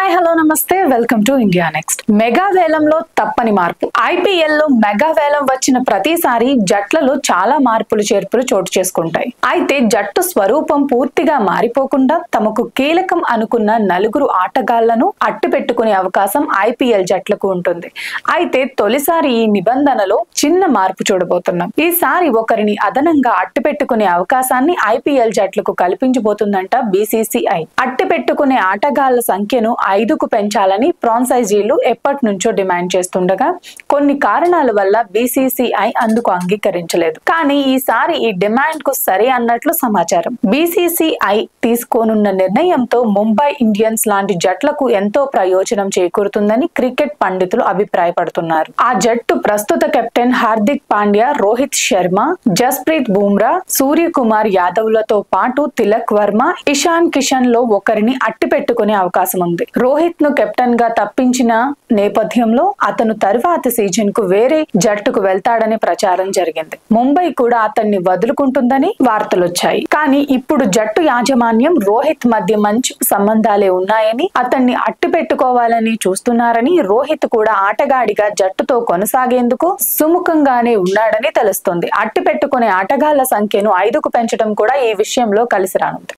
Hi hello నమస్తే welcome to India next. Mega వేలంలో తప్పని మార్పు. ఐపీఎల్ లో మెగా వేలం వచ్చిన ప్రతిసారి జట్లలో చాలా మార్పులు చేర్పులు చోటు చేసుకుంటాయి. అయితే జట్టు స్వరూపం పూర్తిగా మారిపోకుండా తమకు కీలకం అనుకున్న నలుగురు ఆటగాళ్లను అట్టిపెట్టుకునే అవకాశం ఐపీఎల్ జట్లకు ఉంటుంది. అయితే తొలిసారి ఈ నిబంధనలో చిన్న మార్పు చూడబోతున్నాం. ఈసారి ఒకరిని అదనంగా అట్టిపెట్టుకునే అవకాశాన్ని ఐపీఎల్ జట్లకు కల్పించబోతుందంట బీసీసీఐ. అట్టిపెట్టుకునే ఆటగాళ్ల సంఖ్యను 5కు పెంచాలని ఫ్రాంచైజీలు ఎప్పటి నుంచో డిమాండ్ చేస్తుండగా కొన్ని కారణాల వల్ల బీసీసీఐ అందుకు అంగీకరించలేదు. కానీ ఈసారి ఈ డిమాండ్ కు సరే అన్నట్లు సమాచారం. బీసీసీఐ తీసుకోనున్న నిర్ణయంతో ముంబై ఇండియన్స్ లాంటి జట్లకు ఎంతో ప్రయోజనం చేకూరుతుందని క్రికెట్ పండితులు అభిప్రాయపడుతున్నారు. ఆ జట్టు ప్రస్తుత కెప్టెన్ హార్దిక్ పాండ్యా, రోహిత్ శర్మ, జస్ప్రీత్ బుమ్రా, సూర్యకుమార్ యాదవ్లతో పాటు తిలక్ వర్మ, ఇషాన్ కిషన్ లో ఒకరిని అట్టిపెట్టుకునే అవకాశం ఉంది. రోహిత్ ను కెప్టెన్ గా తప్పించిన నేపథ్యంలో అతను తరువాతి సీజన్ కు వేరే జట్టుకు వెళ్తాడని ప్రచారం జరిగింది. ముంబై కూడా అతన్ని వదులుకుంటుందని వార్తలొచ్చాయి. కానీ ఇప్పుడు జట్టు యాజమాన్యం రోహిత్ మధ్య మంచి సంబంధాలే ఉన్నాయని, అతన్ని అట్టిపెట్టుకోవాలని చూస్తున్నారని, రోహిత్ కూడా ఆటగాడిగా జట్టుతో కొనసాగేందుకు సుముఖంగానే ఉన్నాడని తెలుస్తుంది. అట్టిపెట్టుకునే ఆటగాళ్ల సంఖ్యను 5కు పెంచడం కూడా ఈ విషయంలో కలిసి రానుంది.